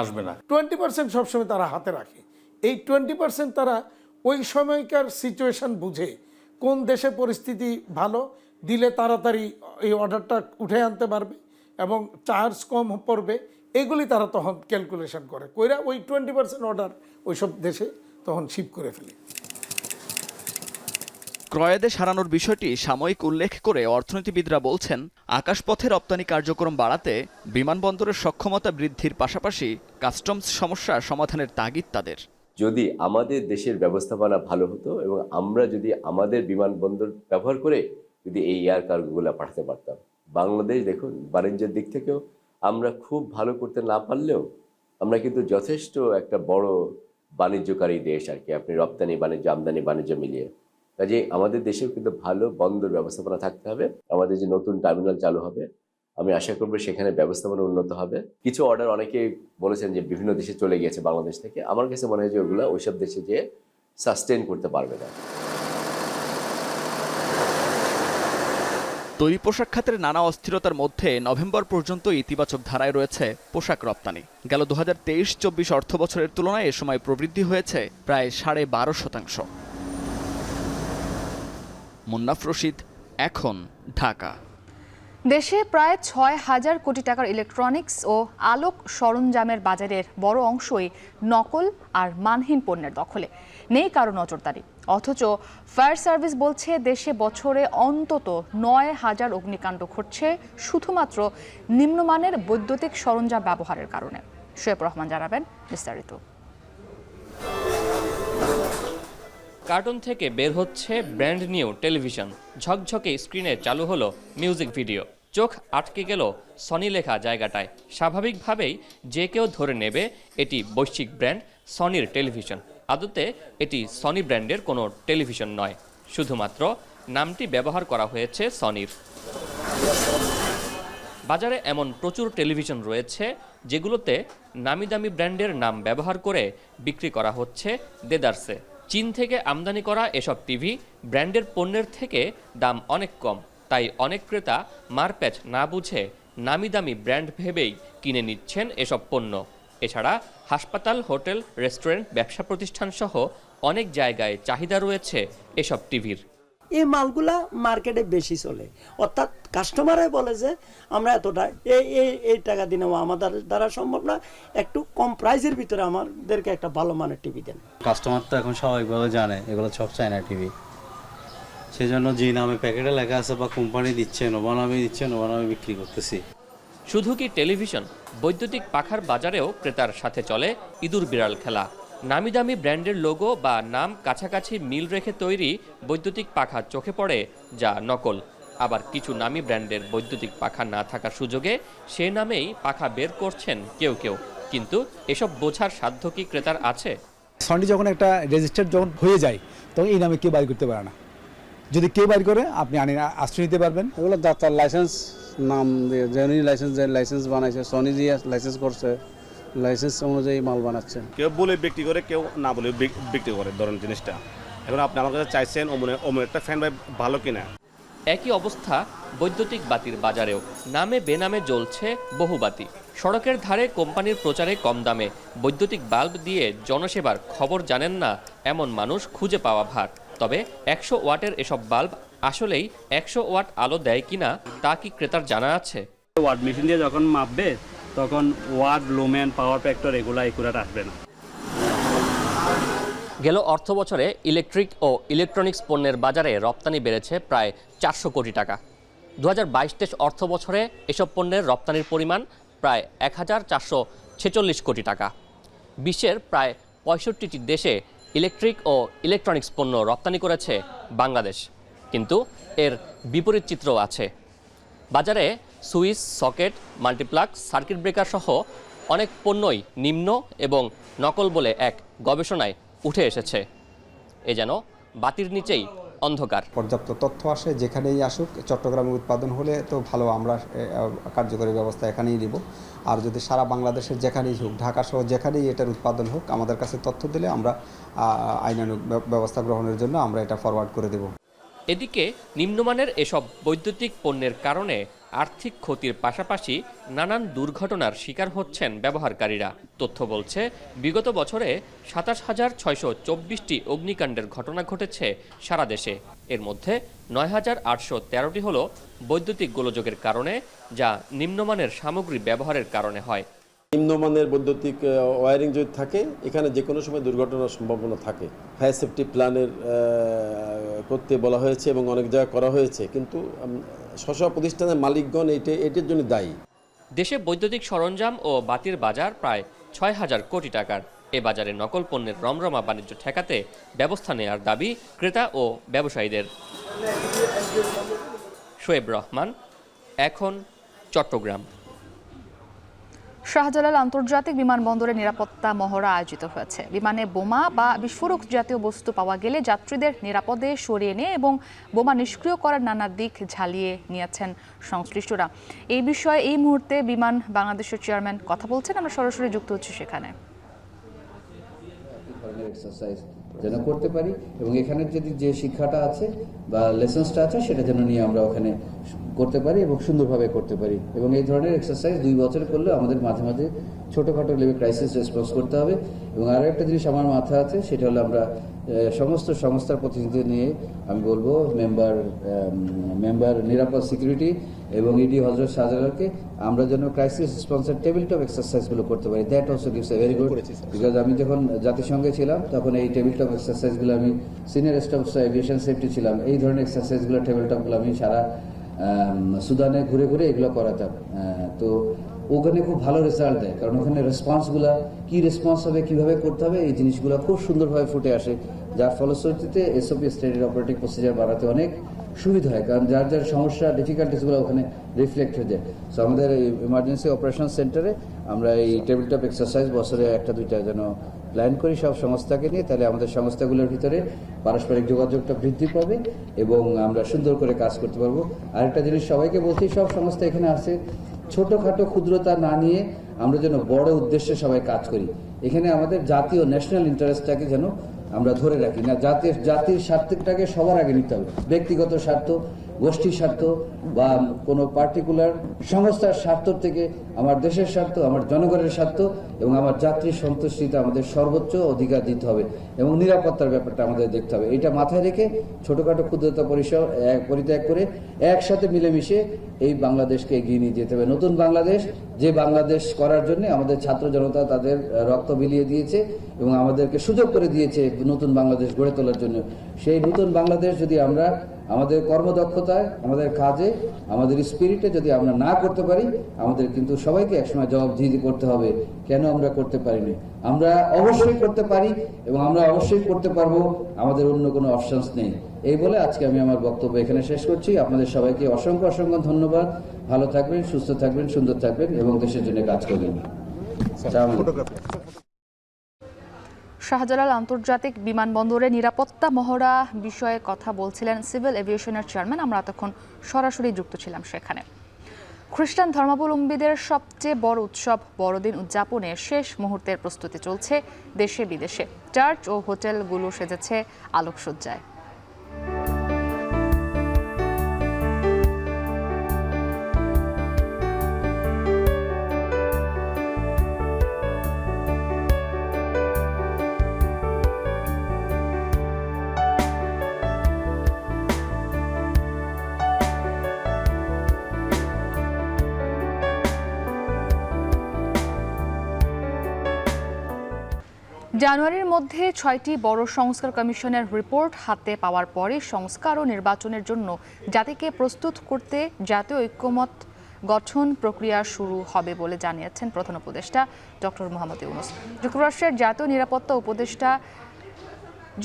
আসবে না। 20% সবসময় তারা হাতে রাখে। এই 20% তারা ওই সময়কার সিচুয়েশন বুঝে কোন দেশে পরিস্থিতি ভালো দিলে তাড়াতাড়ি এই অর্ডারটা উঠে আনতে পারবে এবং চার্জ কম পড়বে, এগুলি তারা তখন ক্যালকুলেশন করে কইরা ওই 20% অর্ডার ওইসব দেশে তখন শিপ করে ফেলে। ক্রয়াদেশ হারানোর বিষয়টি সাময়িক উল্লেখ করে অর্থনীতিবিদরা বলছেন, আকাশপথে রপ্তানি কার্যক্রম বাড়াতে বিমানবন্দরের সক্ষমতা বৃদ্ধির পাশাপাশি কাস্টমস সমস্যা সমাধানের তাগিদ তাদের। যদি আমাদের দেশের ব্যবস্থাপনা ভালো হতো এবং আমরা যদি আমাদের বিমানবন্দর ব্যবহার করে যদি এই এয়ার কার্গোগুলো পাঠাতে পারতাম, বাংলাদেশ দেখুন বাণিজ্যের দিক থেকেও আমরা খুব ভালো করতে না পারলেও আমরা কিন্তু যথেষ্ট একটা বড় বাণিজ্যকারী দেশ আর কি, আপনি রপ্তানি বাণিজ্য, আমদানি বাণিজ্য মিলিয়ে। কাজে আমাদের দেশেও কিন্তু ভালো বন্দর ব্যবস্থাপনা থাকতে হবে। আমাদের যে নতুন টার্মিনাল চালু হবে, আমি আশা করব সেখানে ব্যবস্থাপনা উন্নত হবে। কিছু অর্ডার অনেকে বলেছেন যে বিভিন্ন দেশে চলে গিয়েছে বাংলাদেশ থেকে, আমার কাছে মনে হয় যে ওগুলো ওইসব দেশে যে সাস্টেইন করতে পারবে না। তৈরি পোশাক খাতের নানা অস্থিরতার মধ্যে নভেম্বর পর্যন্ত ইতিবাচক ধারায় রয়েছে পোশাক রপ্তানি। গেল 2023-24 অর্থ বছরের তুলনায় এ সময় প্রবৃদ্ধি হয়েছে প্রায় 12.5%। মুন্নাফ রশিদ, এখন, ঢাকা। দেশে প্রায় ৬,০০০ কোটি টাকার ইলেকট্রনিক্স ও আলোক সরঞ্জামের বাজারের বড় অংশই নকল আর মানহীন পণ্যের দখলে। নেই কারো নজরদারি। অথচ ফায়ার সার্ভিস বলছে দেশে বছরে অন্তত ৯,০০০ অগ্নিকাণ্ড ঘটছে শুধুমাত্র নিম্নমানের বৈদ্যুতিক সরঞ্জাম ব্যবহারের কারণে। শোয়েব রহমান জানাবেন বিস্তারিত। কার্টুন থেকে বের হচ্ছে ব্র্যান্ড নিউ টেলিভিশন, ঝকঝকে স্ক্রিনে চালু হলো মিউজিক ভিডিও। চোখ আটকে গেল সনি লেখা জায়গাটায়। স্বাভাবিকভাবেই যে কেউ ধরে নেবে এটি বৈশ্বিক ব্র্যান্ড সনির টেলিভিশন। আদতে এটি সনি ব্র্যান্ডের কোনো টেলিভিশন নয়, শুধুমাত্র নামটি ব্যবহার করা হয়েছে সনির। বাজারে এমন প্রচুর টেলিভিশন রয়েছে যেগুলোতে নামি দামি ব্র্যান্ডের নাম ব্যবহার করে বিক্রি করা হচ্ছে দেদারসে। চীন থেকে আমদানি করা এসব টিভি ব্র্যান্ডের পণ্যের থেকে দাম অনেক কম, তাই অনেক ক্রেতা মারপ্যাচ না বুঝে নামি দামি ব্র্যান্ড ভেবেই কিনে নিচ্ছেন এসব পণ্য। এছাড়া হাসপাতাল, হোটেল, রেস্টুরেন্ট, ব্যবসা প্রতিষ্ঠান সহ অনেক জায়গায় চাহিদা রয়েছে এসব টিভির। এই মালগুলা মার্কেটে বেশি চলে, অর্থাৎ কাস্টমারই বলে যে আমরা এতটা এই টাকা দিনে আমাদের দ্বারা সম্ভব না, একটু কম প্রাইসের ভিতরে আমাদেরকে একটা ভালো মানের টিভি দেন। কাস্টমার তো এখন স্বাভাবিকভাবে জানে এগুলো সব চায়না টিভি, সেই জন্য যে নামে প্যাকেটে লেখা আছে বা কোম্পানি দিচ্ছে, নোভা নামে দিচ্ছে, নোভা নামে বিক্রি করতেছি। শুধু কি টেলিভিশন, বৈদ্যুতিক পাখার বাজারেও ক্রেতার সাথে চলে ইঁদুর বিড়াল খেলা। নামি দামি ব্র্যান্ডের লোগো বা নাম কাছাকাছি মিল রেখে তৈরি বৈদ্যুতিক পাখা চোখে পড়ে, যা নকল। আবার কিছু নামি ব্র্যান্ডের বৈদ্যুতিক পাখা না থাকার সুযোগে সে নামেই পাখা বের করছেন কেউ কেউ। কিন্তু এসব বোঝার সাধ্য কি ক্রেতার আছে? সনি যখন একটা রেজিস্টার্ড যখন হয়ে যায় তখন এই নামে কেউ বাইর করতে পারে না। যদি কেউ বাইর করে আপনি আশ্রয় নিতে পারবেন। এগুলো তার লাইসেন্স নাম দিয়ে লাইসেন্স বানাইছে, সনি দিয়ে লাইসেন্স করছে, লাইসেন্স অনুযায়ী মাল বানাচ্ছে। কেউ বলে বিক্রি করে, কেউ না বলে বিক্রি করে ধরেন জিনিসটা। এখন আপনি আমার কাছে চাইছেন অমন একটা ফ্যান ভাই ভালো কিনা। একই অবস্থা বৈদ্যুতিক বাতির বাজারেও। নামে বেনামে জ্বলছে বহু বাতি। সড়কের ধারে কোম্পানির প্রচারে কম দামে বৈদ্যুতিক বাল্ব দিয়ে জনসেবার খবর জানেন না এমন মানুষ খুঁজে পাওয়া ভার। তবে 100 ওয়াটের এসব বাল্ব আসলেই 100 ওয়াট আলো দেয় কিনা তা কি ক্রেতার জানা আছে? ওয়াট মেশিন দিয়ে যখন মাপবে তখন ওয়াট, লুমেন, পাওয়ার ফ্যাক্টর এগুলো একুরেট আসবে না। গেল অর্থ বছরে ইলেকট্রিক ও ইলেকট্রনিক্স পণ্যের বাজারে রপ্তানি বেড়েছে প্রায় 400 কোটি টাকা। 2022-23 অর্থ বছরে এসব পণ্যের রপ্তানির পরিমাণ প্রায় 1446 কোটি টাকা। বিশ্বের প্রায় 65টি দেশে ইলেকট্রিক ও ইলেকট্রনিক্স পণ্য রপ্তানি করেছে বাংলাদেশ। কিন্তু এর বিপরীত চিত্রও আছে। বাজারে switch, socket, multiplug, circuit breaker সহ অনেক পণ্যই নিম্ন এবং নকল বলে এক গবেষণায় উঠে এসেছে। এ যেন বাতির নিচেই অন্ধকার। পর্যাপ্ত তথ্য আসে, যেখানেই আসুক, চট্টগ্রামে উৎপাদন হলে তো ভালো, আমরা কার্যকরী ব্যবস্থা এখানেই দিব। আর যদি সারা বাংলাদেশের যেখানেই হোক, ঢাকা সহ যেখানেই এটার উৎপাদন হোক, আমাদের কাছে তথ্য দিলে আমরা আইনানুগ ব্যবস্থা গ্রহণের জন্য আমরা এটা ফরওয়ার্ড করে দেব। এদিকে নিম্নমানের এসব বৈদ্যুতিক পণ্যের কারণে আর্থিক ক্ষতির পাশাপাশি নানান দুর্ঘটনার শিকার হচ্ছেন ব্যবহারকারীরা। তথ্য বলছে বিগত বছরে 27,624টি অগ্নিকাণ্ডের ঘটনা ঘটেছে সারা দেশে। এর মধ্যে 9,813টি হলো বৈদ্যুতিক গোলযোগের কারণে, যা নিম্নমানের সামগ্রী ব্যবহারের কারণে হয়। নিম্নমানের বৈদ্যুতিক ওয়্যারিং যদি থাকে, এখানে যে কোনো সময় দুর্ঘটনার সম্ভাবনা থাকে। ফায়ার সেফটি প্ল্যানের করতে বলা হয়েছে এবং অনেক জায়গায় করা হয়েছে, কিন্তু স্ব প্রতিষ্ঠানের মালিকগণ এটার জন্য দায়ী। দেশে বৈদ্যুতিক সরঞ্জাম ও বাতির বাজার প্রায় 6,000 কোটি টাকার। এ বাজারে নকল পণ্যের রমরমা বাণিজ্য ঠেকাতে ব্যবস্থা নেওয়ার দাবি ক্রেতা ও ব্যবসায়ীদের। শোয়েব রহমান, এখন, চট্টগ্রাম। শাহজালাল আন্তর্জাতিক বিমানবন্দরে নিরাপত্তা মহড়া আয়োজিত হয়েছে। বিমানে বোমা বা বিস্ফোরক জাতীয় বস্তু পাওয়া গেলে যাত্রীদের নিরাপদে সরিয়ে নিয়ে এবং বোমা নিষ্ক্রিয় করার নানা দিক ঝালিয়ে নিয়েছেন সংশ্লিষ্টরা। এই বিষয়ে এই মুহূর্তে বিমান বাংলাদেশের চেয়ারম্যান কথা বলছেন। আমরা সরাসরি যুক্ত হচ্ছি সেখানে। এক্সারসাইজ যেন করতে পারি এবং এখানে যদি যে শিক্ষাটা আছে বা লেসন্সটা আছে সেটা যেন নিয়ে আমরা ওখানে করতে পারি এবং সুন্দরভাবে করতে পারি। এবং এই ধরনের এক্সারসাইজ 2 বছর করলে আমাদের মাঝে মাঝে ছোটোখাটো লেভেল ক্রাইসিস রেসপন্স করতে হবে। এবং আরও একটা জিনিস আমার মাথায় আছে, সেটা হলো আমরা সমস্ত সংস্থার প্রতিনিধি নিয়ে আমি বলবো মেম্বার নিরাপদ সিকিউরিটি এবং ইডি হজরত শাহজালালকে আমরা যেন ক্রাইসিস রেসপন্সের টেবিল টপ এক্সারসাইজগুলো করতে পারি। That also gives a very good, because আমি যখন জাতিসংঘে ছিলাম তখন এই টেবিল টপ এক্সারসাইজগুলো আমি সিনিয়র স্টাফ এভিয়েশন সেফটি ছিলাম, এই ধরনের এক্সারসাইজগুলো টেবিল টপগুলো আমি সারা সুদানে ঘুরে ঘুরে এগুলো করাতাম। তো ওখানে খুব ভালো রেজাল্ট দেয়, কারণ ওখানে রেসপন্সগুলো কী রেসপন্স হবে, কীভাবে করতে হবে, এই জিনিসগুলো খুব সুন্দরভাবে ফুটে আসে, যার ফলশ্রুতিতে এসওপি স্ট্যান্ডার্ড অপারেটিং প্রসিজার বাড়াতে অনেক সুবিধা হয়, কারণ যার যার সমস্যা ডিফিকাল্টিসগুলো ওখানে রিফ্লেক্ট হয়ে যায়। সো আমাদের এই ইমার্জেন্সি অপারেশন সেন্টারে আমরা এই টেবিল টপ এক্সারসাইজ বছরে 1-2টা যেন প্ল্যান করি সব সংস্থাকে নিয়ে, তাহলে আমাদের সংস্থাগুলোর ভিতরে পারস্পরিক যোগাযোগটা বৃদ্ধি পাবে এবং আমরা সুন্দর করে কাজ করতে পারবো। আরেকটা জিনিস সবাইকে বলছি, সব সংস্থা এখানে আছে, ছোটোখাটো ক্ষুদ্রতা না নিয়ে আমরা যেন বড় উদ্দেশ্যে সবাই কাজ করি। এখানে আমাদের জাতীয় ন্যাশনাল ইন্টারেস্টটাকে যেন আমরা ধরে রাখি না, জাতির স্বার্থটাকে সবার আগে নিতে হবে। ব্যক্তিগত স্বার্থ, গোষ্ঠীর স্বার্থ বা কোনো পার্টিকুলার সংস্থার স্বার্থ থেকে আমার দেশের স্বার্থ, আমার জনগণের স্বার্থ এবং আমার যাত্রীর সন্তুষ্টিতে আমাদের সর্বোচ্চ অধিকার দিতে হবে এবং নিরাপত্তার ব্যাপারটা আমাদের দেখতে হবে। এটা মাথায় রেখে ছোটোখাটো ক্ষুদ্রতা পরিত্যাগ করে একসাথে মিলেমিশে এই বাংলাদেশকে এগিয়ে নিয়ে যেতে হবে। নতুন বাংলাদেশ, যে বাংলাদেশ করার জন্য আমাদের ছাত্র জনতা তাদের রক্ত বিলিয়ে দিয়েছে এবং আমাদেরকে সুযোগ করে দিয়েছে নতুন বাংলাদেশ গড়ে তোলার জন্য, সেই নতুন বাংলাদেশ যদি আমরা আমাদের কর্মদক্ষতায়, আমাদের কাজে, আমাদের স্পিরিটে যদি আমরা না করতে পারি, আমাদের কিন্তু সবাইকে একসময় জবাবদিহি করতে হবে কেন আমরা করতে পারিনি। আমরা অবশ্যই করতে পারি এবং আমরা অবশ্যই করতে পারবো, আমাদের অন্য কোনো অপশনস নেই। এই বলে আজকে আমি আমার বক্তব্য এখানে শেষ করছি। আপনাদের সবাইকে অসংখ্য অসংখ্য ধন্যবাদ। ভালো থাকবেন, সুস্থ থাকবেন, সুন্দর থাকবেন এবং দেশের জন্য কাজ করবেন। শাহজালাল আন্তর্জাতিক বিমানবন্দরে নিরাপত্তা মহড়া বিষয়ে কথা বলছিলেন সিভিল এভিয়েশনের চেয়ারম্যান। আমরা এতক্ষণ সরাসরি যুক্ত ছিলাম সেখানে। খ্রিস্টান ধর্মাবলম্বীদের সবচেয়ে বড় উৎসব বড়দিন উদযাপনের শেষ মুহূর্তের প্রস্তুতি চলছে দেশে বিদেশে। চার্চ ও হোটেলগুলো সেজেছে আলোকসজ্জায়। জানুয়ারির মধ্যে 6টি বড় সংস্কার কমিশনের রিপোর্ট হাতে পাওয়ার পরে সংস্কার ও নির্বাচনের জন্য জাতিকে প্রস্তুত করতে জাতীয় ঐক্যমত গঠন প্রক্রিয়া শুরু হবে বলে জানিয়েছেন প্রধান উপদেষ্টা ডক্টর মোহাম্মদ ইউনূস। যুক্তরাষ্ট্রের জাতীয় নিরাপত্তা উপদেষ্টা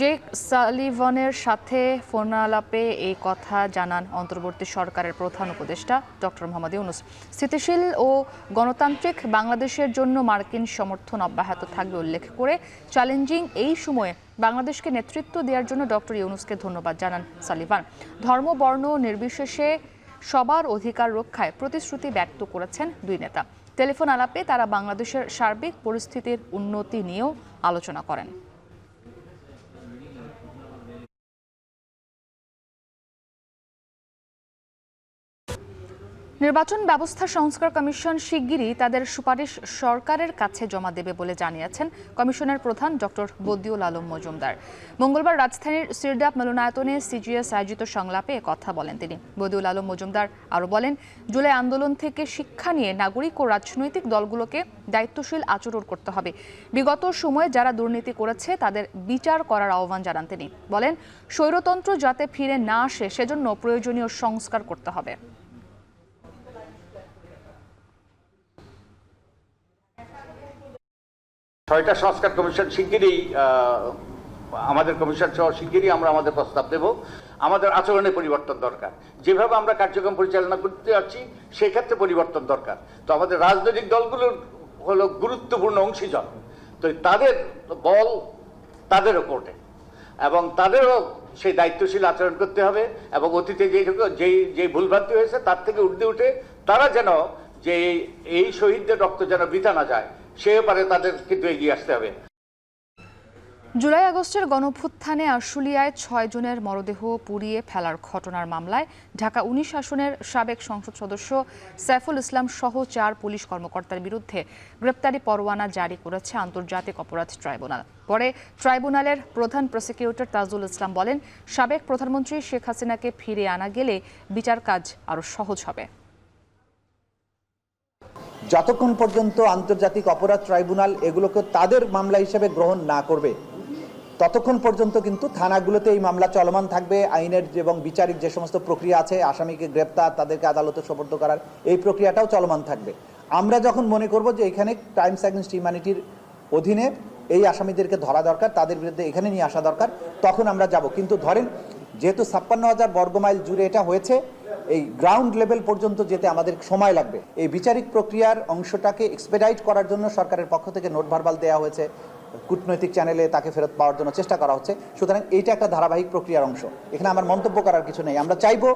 জেক সালিভানের সাথে ফোনালাপে এই কথা জানান অন্তর্বর্তী সরকারের প্রধান উপদেষ্টা ডক্টর মোহাম্মদ ইউনূস। স্থিতিশীল ও গণতান্ত্রিক বাংলাদেশের জন্য মার্কিন সমর্থন অব্যাহত থাকবে উল্লেখ করে চ্যালেঞ্জিং এই সময়ে বাংলাদেশকে নেতৃত্ব দেওয়ার জন্য ডক্টর ইউনূসকে ধন্যবাদ জানান সালিভান। ধর্ম বর্ণ নির্বিশেষে সবার অধিকার রক্ষায় প্রতিশ্রুতি ব্যক্ত করেছেন দুই নেতা। টেলিফোন আলাপে তারা বাংলাদেশের সার্বিক পরিস্থিতির উন্নতি নিয়েও আলোচনা করেন। নির্বাচন ব্যবস্থা সংস্কার কমিশন শিগগিরই তাদের সুপারিশ সরকারের কাছে জমা দেবে বলে জানিয়েছেন কমিশনের প্রধান ডক্টর বদিউল আলম মজুমদার। মঙ্গলবার রাজধানীর সিরডাপ মিলনায়তনে সিজিএস আয়োজিত সংলাপে কথা বলেন তিনি। বদিউল আলম মজুমদার আরও বলেন, জুলাই আন্দোলন থেকে শিক্ষা নিয়ে নাগরিক ও রাজনৈতিক দলগুলোকে দায়িত্বশীল আচরণ করতে হবে। বিগত সময়ে যারা দুর্নীতি করেছে তাদের বিচার করার আহ্বান জানান তিনি। বলেন, স্বৈরতন্ত্র যাতে ফিরে না আসে সেজন্য প্রয়োজনীয় সংস্কার করতে হবে। ছয়টা সংস্কার কমিশন শিগগিরই আমাদের কমিশন সহ শিগগিরই আমরা আমাদের প্রস্তাব দেব। আমাদের আচরণে পরিবর্তন দরকার, যেভাবে আমরা কার্যক্রম পরিচালনা করতে যাচ্ছি সেক্ষেত্রে পরিবর্তন দরকার। তো আমাদের রাজনৈতিক দলগুলোর হলো গুরুত্বপূর্ণ অংশীজন, তো তাদের বল তাদেরও কোর্টে এবং তাদেরও সেই দায়িত্বশীল আচরণ করতে হবে এবং অতীতে যেই ভুলভ্রান্তি হয়েছে তার থেকে ঊর্ধ্বে উঠে তারা যেন যে এই শহীদদের রক্ত যেন বৃথা না যায় সে ব্যাপারে তাদের কিন্তু এগিয়ে আসতে হবে। জুলাই আগস্টের গণঅভ্যুত্থানে আশুলিয়ায় 6 জনের মরদেহ পুড়িয়ে ফেলার ঘটনার মামলায় ঢাকা 19 আসনের সাবেক সংসদ সদস্য সাইফুল ইসলাম সহ 4 পুলিশ কর্মকর্তার বিরুদ্ধে গ্রেপ্তারি পরোয়ানা জারি করেছে আন্তর্জাতিক অপরাধ ট্রাইব্যুনাল। পরে ট্রাইব্যুনালের প্রধান প্রসিকিউটর তাজুল ইসলাম বলেন, সাবেক প্রধানমন্ত্রী শেখ হাসিনাকে ফিরে আনা গেলে বিচার কাজ আরও সহজ হবে। যতক্ষণ পর্যন্ত আন্তর্জাতিক অপরাধ ট্রাইব্যুনাল এগুলোকে তাদের মামলা হিসেবে গ্রহণ না করবে ততক্ষণ পর্যন্ত কিন্তু থানাগুলোতে এই মামলা চলমান থাকবে। আইনের এবং বিচারিক যে সমস্ত প্রক্রিয়া আছে, আসামিকে গ্রেপ্তার, তাদেরকে আদালতে সোপর্দ করার এই প্রক্রিয়াটাও চলমান থাকবে। আমরা যখন মনে করব যে এখানে ক্রাইমস অ্যাগেন্সট হিউম্যানিটির অধীনে এই আসামিদেরকে ধরা দরকার, তাদের বিরুদ্ধে এখানে নিয়ে আসা দরকার, তখন আমরা যাব। কিন্তু ধরেন যেহেতু 56,000 বর্গমাইল জুড়ে এটা হয়েছে, এই গ্রাউন্ড লেভেল পর্যন্ত যেতে আমাদের সময় লাগবে। এই বিচারিক প্রক্রিয়ার অংশটাকে এক্সপেডাইট করার জন্য সরকারের পক্ষ থেকে নোট ভার্বাল দেওয়া হয়েছে, কূটনৈতিক চ্যানেলে তাকে ফেরত পাওয়ার জন্য চেষ্টা করা হচ্ছে। সুতরাং এইটা একটা ধারাবাহিক প্রক্রিয়ার অংশ, এখানে আমার মন্তব্য করার কিছু নেই। আমরা চাইবো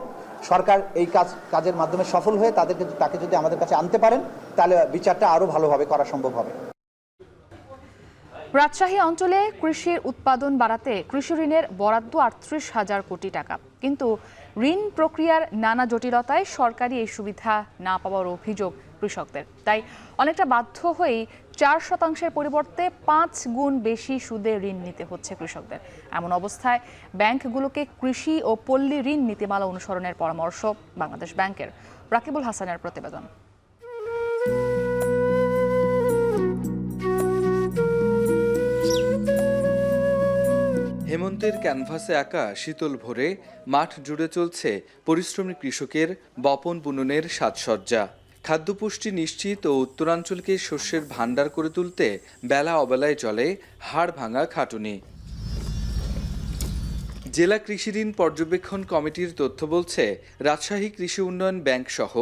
সরকার এই কাজের মাধ্যমে সফল হয়ে তাকে যদি আমাদের কাছে আনতে পারেন তাহলে বিচারটা আরও ভালোভাবে করা সম্ভব হবে। রাজশাহী অঞ্চলে কৃষির উৎপাদন বাড়াতে কৃষি ঋণের বরাদ্দ 38,000 কোটি টাকা, কিন্তু ঋণ প্রক্রিয়ার নানা জটিলতায় সরকারি এই সুবিধা না পাওয়ার অভিযোগ কৃষকদের। তাই অনেকটা বাধ্য হয়েই 4% পরিবর্তে 5 গুণ বেশি সুদে ঋণ নিতে হচ্ছে কৃষকদের। এমন অবস্থায় ব্যাংকগুলোকে কৃষি ও পল্লী ঋণ নীতিমালা অনুসরণের পরামর্শ বাংলাদেশ ব্যাংকের। রাকিবুল হাসানের প্রতিবেদন। হেমন্তের ক্যানভাসে আঁকা শীতল ভোরে মাঠ জুড়ে চলছে পরিশ্রমী কৃষকের বপন বুননের সাজসজ্জা। খাদ্যপুষ্টি নিশ্চিত ও উত্তরাঞ্চলকে শস্যের ভাণ্ডার করে তুলতে বেলা অবেলায় চলে হাড় ভাঙা খাটুনি। জেলা কৃষি ঋণ পর্যবেক্ষণ কমিটির তথ্য বলছে, রাজশাহী কৃষি উন্নয়ন ব্যাংক সহ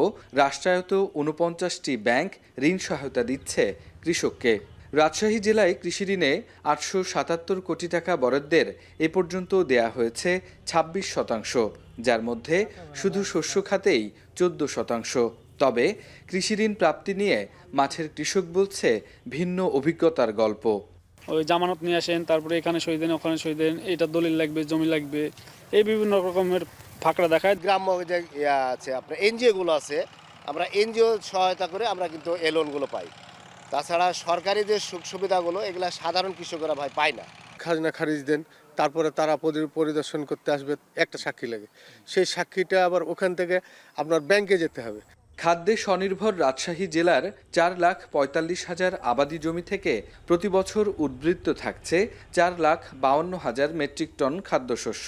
রাষ্ট্রায়ত্ত 49টি ব্যাংক ঋণ সহায়তা দিচ্ছে কৃষককে। রাজশাহী জেলায় কৃষি ঋণে 877 কোটি টাকা বরাদ্দের এ পর্যন্ত দেয়া হয়েছে 26%, যার মধ্যে শুধু শস্য খাতেই 14%। তবে কৃষি ঋণ প্রাপ্তি নিয়ে মাঠের কৃষক বলছে ভিন্ন অভিজ্ঞতার গল্প। ওই জামানত নিয়ে আসেন, তারপরে এখানে সই দেন, ওখানে সই দেন, এটা দলিল লাগবে, জমি লাগবে, এই বিভিন্ন রকমের ফাঁকড়া দেখায়। গ্রাম্য যে আছে আপনার এনজিওগুলো আছে, আমরা এনজিও সহায়তা করে আমরা কিন্তু এই লোনগুলো পাই। তাছাড়া সরকারি যে সুখ সুবিধাগুলো এগুলো সাধারণ কৃষকেরা ভাই পায় না। খাজনা খারিজ দেন, তারপরে তারা পরিদর্শন করতে আসবে, একটা সাক্ষী লাগে, সেই সাক্ষীটা আবার ওখান থেকে আপনার ব্যাংকে যেতে হবে। খাদ্যে স্বনির্ভর রাজশাহী জেলার 4,45,000 আবাদি জমি থেকে প্রতি বছর উদ্বৃত্ত থাকছে 4,52,000 মেট্রিক টন খাদ্যশস্য।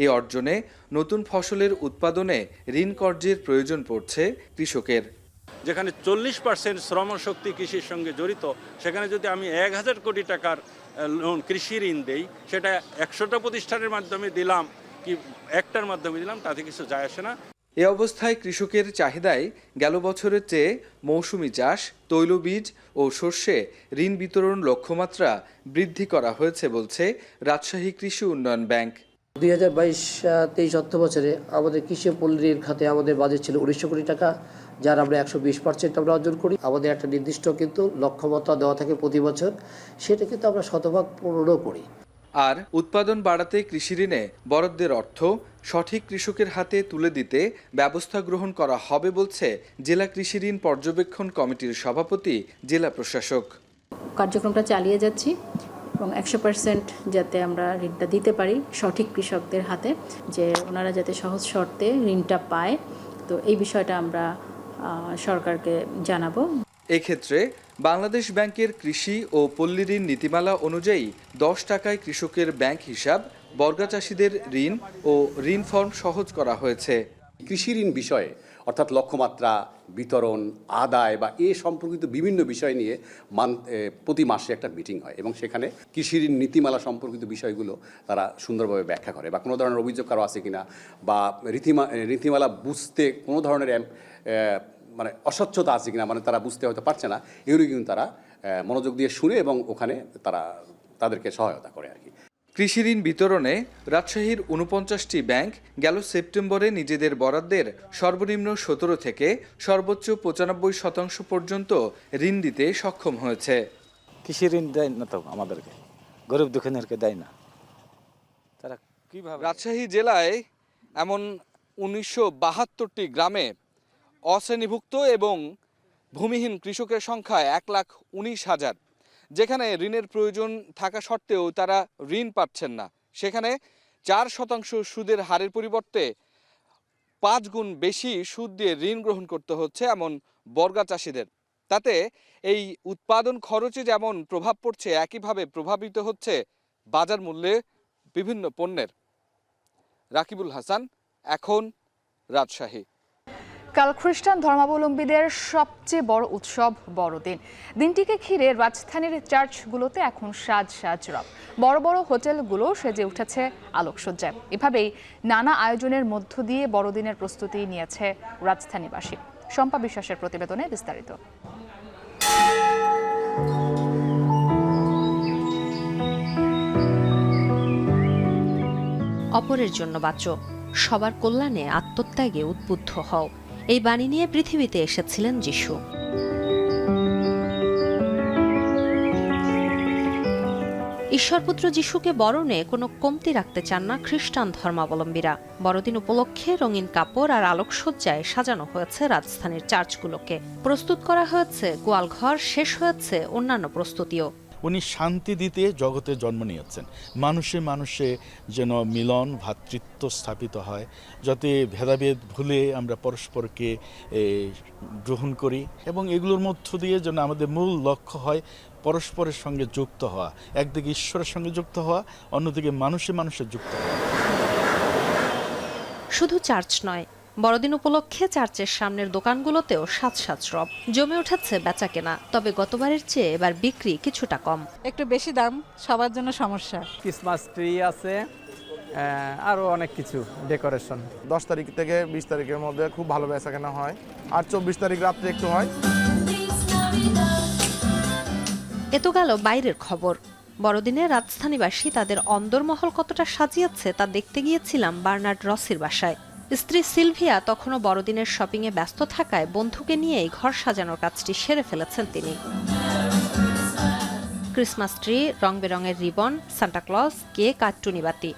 এই অর্জনে নতুন ফসলের উৎপাদনে ঋণ কর্যের প্রয়োজন পড়ছে কৃষকের। যেখানে 40% শ্রমশক্তি কৃষির সঙ্গে জড়িত, সেখানে যদি আমি 1,000 কোটি টাকার লোন কৃষি ঋণ দেই, সেটা 100টা প্রতিষ্ঠানের মাধ্যমে দিলাম কি একটার মাধ্যমে দিলাম, তাতে কিছু যায় আসে না। এ অবস্থায় কৃষকের চাহিদায় গেল বছরের চেয়ে মৌসুমি চাষ, তৈলবীজ ও সর্ষে ঋণ বিতরণ লক্ষ্যমাত্রা বৃদ্ধি করা হয়েছে বলছে রাজশাহী কৃষি উন্নয়ন ব্যাংক। 2022-23 অর্থ বছরে আমাদের কৃষি পল্লীর খাতে আমাদের বাজেট ছিল 1900 কোটি টাকা, যার আমরা 120% আমরা অর্জন করি। আমাদের একটা নির্দিষ্ট কিন্তু লক্ষ্যমাত্রা দেওয়া থাকে প্রতি বছর, সেটা কিন্তু আমরা শতভাগ পূরণও করি। আর উৎপাদন বাড়াতে কৃষি ঋণে বরাদ্দের অর্থ সঠিক কৃষকের হাতে তুলে দিতে ব্যবস্থা গ্রহণ করা হবে বলছে জেলা কৃষি ঋণ পর্যবেক্ষণ কমিটির সভাপতি জেলা প্রশাসক। কার্যক্রমটা চালিয়ে যাচ্ছি এবং 100% যাতে আমরা ঋণটা দিতে পারি সঠিক কৃষকদের হাতে, যে ওনারা যাতে সহজ শর্তে ঋণটা পায়। তো এই বিষয়টা আমরা সরকারকে জানাবো। এক্ষেত্রে বাংলাদেশ ব্যাংকের কৃষি ও পল্লী ঋণ নীতিমালা অনুযায়ী 10 টাকায় কৃষকের ব্যাংক হিসাব, বর্গা চাষিদের ঋণ ও ঋণ ফর্ম সহজ করা হয়েছে। কৃষি ঋণ বিষয়ে অর্থাৎ লক্ষ্যমাত্রা, বিতরণ, আদায় বা এ সম্পর্কিত বিভিন্ন বিষয় নিয়ে প্রতি মাসে একটা মিটিং হয় এবং সেখানে কৃষি ঋণ নীতিমালা সম্পর্কিত বিষয়গুলো তারা সুন্দরভাবে ব্যাখ্যা করে, বা কোনো ধরনের অভিযোগ কারো আছে কিনা, বা নীতিমালা বুঝতে কোনো ধরনের মানে অস্বচ্ছতা আছে কিনা, মানে তারা বুঝতে হয়তো পারছে না, এগুলো কিন্তু তারা মনোযোগ দিয়ে শুনে এবং ওখানে তারা তাদেরকে সহায়তা করে আর কি। কৃষি ঋণ বিতরণে রাজশাহীর 49টি ব্যাংক গেল সেপ্টেম্বরে নিজেদের বরাদ্দের সর্বনিম্ন 17 থেকে সর্বোচ্চ 95% পর্যন্ত ঋণ দিতে সক্ষম হয়েছে। কৃষি ঋণ দেয় না তো আমাদেরকে, গরিব দুঃখিনীরকে দেয় না। তারা কীভাবে? রাজশাহী জেলায় এমন 1972টি গ্রামে অশ্রেণীভুক্ত এবং ভূমিহীন কৃষকের সংখ্যা 1,19,000, যেখানে ঋণের প্রয়োজন থাকা সত্ত্বেও তারা ঋণ পাচ্ছেন না। সেখানে 4% সুদের হারের পরিবর্তে 5 গুণ বেশি সুদ দিয়ে ঋণ গ্রহণ করতে হচ্ছে এমন বর্গা চাষিদের। তাতে এই উৎপাদন খরচে যেমন প্রভাব পড়ছে, একইভাবে প্রভাবিত হচ্ছে বাজার মূল্যে বিভিন্ন পণ্যের। রাকিবুল হাসান, এখন, রাজশাহী। কাল খ্রিস্টান ধর্মাবলম্বীদের সবচেয়ে বড় উৎসব বড়দিন। দিনটিকে ঘিরে রাজধানীর চার্চগুলোতে এখন সাজ রব। বড় বড় হোটেলগুলো সেজে উঠেছে আলোকসজ্জায়। এভাবেই নানা আয়োজনের মধ্য দিয়ে বড়দিনের প্রস্তুতি নিয়েছে রাজধানীবাসী। শম্পা বিশ্বাসের প্রতিবেদনে বিস্তারিত। অপরের জন্য বাঁচো, সবার কল্যাণে আত্মত্যাগে উদ্বুদ্ধ হও, এই বাণী নিয়ে পৃথিবীতে এসেছিলেন যিশু। ঈশ্বরপুত্র যিশুকে বরণে কোনো কমতি রাখতে চান না খ্রিস্টান ধর্মাবলম্বীরা। বড়দিন উপলক্ষে রঙিন কাপড় আর আলোকসজ্জায় সাজানো হয়েছে রাজধানীর চার্চগুলোকে। প্রস্তুত করা হয়েছে গোয়ালঘর, শেষ হয়েছে অন্যান্য প্রস্তুতিও। উনি শান্তি দিতে জগতে জন্ম নিয়েছেন, মানুষে মানুষে যেন মিলন ভ্রাতৃত্ব স্থাপিত হয়, যাতে ভেদাভেদ ভুলে আমরা পরস্পরকে গ্রহণ করি, এবং এগুলোর মধ্য দিয়ে যেন আমাদের মূল লক্ষ্য হয় পরস্পরের সঙ্গে যুক্ত হওয়া, একদিকে ঈশ্বরের সঙ্গে যুক্ত হওয়া, অন্যদিকে মানুষে মানুষে যুক্ত হওয়া। শুধু চার্চ নয়, বড়দিন উপলক্ষে চার্চের সামনের দোকানগুলোতেও সাজ রব। জমে উঠেছে বেচা কেনা, তবে গতবারের চেয়ে এবার বিক্রি কিছুটা কম। একটু বেশি দাম, সবার জন্য সমস্যা। ক্রিসমাস ট্রি আছে, আরও অনেক কিছু ডেকোরেশন। 10 তারিখ থেকে 20 তারিখের মধ্যে খুব ভালো বেচা কেনা হয়, আর 24 তারিখ রাত্রে একটু হয়। এ তো গেল বাইরের খবর। বড়দিনে রাজধানীবাসী তাদের অন্দরমহল কতটা সাজিয়েছে তা দেখতে গিয়েছিলাম বার্নার্ড রসির বাসায়। স্ত্রী সিলভিয়া তখনও বড়দিনের শপিংয়ে ব্যস্ত থাকায় বন্ধুকে নিয়েই ঘর সাজানোর কাজটি সেরে ফেলেছেন তিনি। ক্রিসমাস ট্রি, রং বেরঙের রিবন, সান্টাক্লজ, কেক আর টুনিবাতি,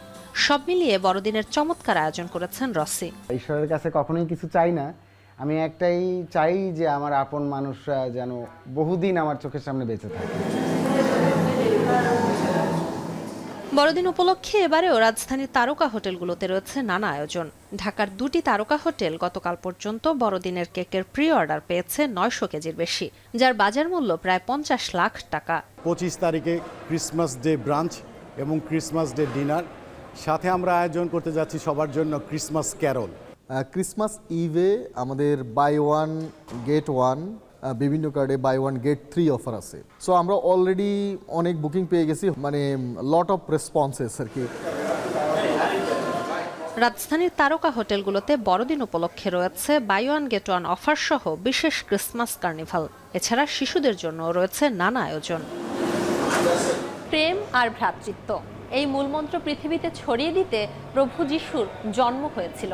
সব মিলিয়ে বড়দিনের চমৎকার আয়োজন করেছেন রসি। ঈশ্বরের কাছে কখনোই কিছু চাই না, আমি একটাই চাই যে আমার আপন মানুষরা যেন বহুদিন আমার চোখের সামনে বেঁচে থাকে। বড়দিন উপলক্ষে এবারেও রাজধানীর তারকা হোটেলগুলোতে রয়েছে নানা আয়োজন। ঢাকার 2টি তারকা হোটেল গতকাল পর্যন্ত বড়দিনের কেকের প্রি অর্ডার পেয়েছে 900 কেজির বেশি, যার বাজার মূল্য প্রায় 50 লাখ টাকা। 25 তারিখে ক্রিসমাস ডে ব্রাঞ্চ এবং ক্রিসমাস ডে ডিনার, সাথে আমরা আয়োজন করতে যাচ্ছি সবার জন্য ক্রিসমাস ক্যারল। ক্রিসমাস ইভে আমাদের বাই ওয়ান গেট ওয়ান, বিভিন্ন কার্ডে বাই ওয়ান গেট 3 অফার আছে। সো আমরা অলরেডি অনেক বুকিং পেয়ে গেছি, মানে লট অফ রেসপন্সেস আর কি। রাজধানীর তারকা হোটেলগুলোতে বড়দিন উপলক্ষে রয়েছে buy one get one offer সহ বিশেষ ক্রিসমাস কার্নিভাল। এছাড়া শিশুদের জন্য রয়েছে নানা আয়োজন। প্রেম আর ভ্রাতৃত্ব, এই মূলমন্ত্র পৃথিবীতে ছড়িয়ে দিতে প্রভু যিশুর জন্ম হয়েছিল।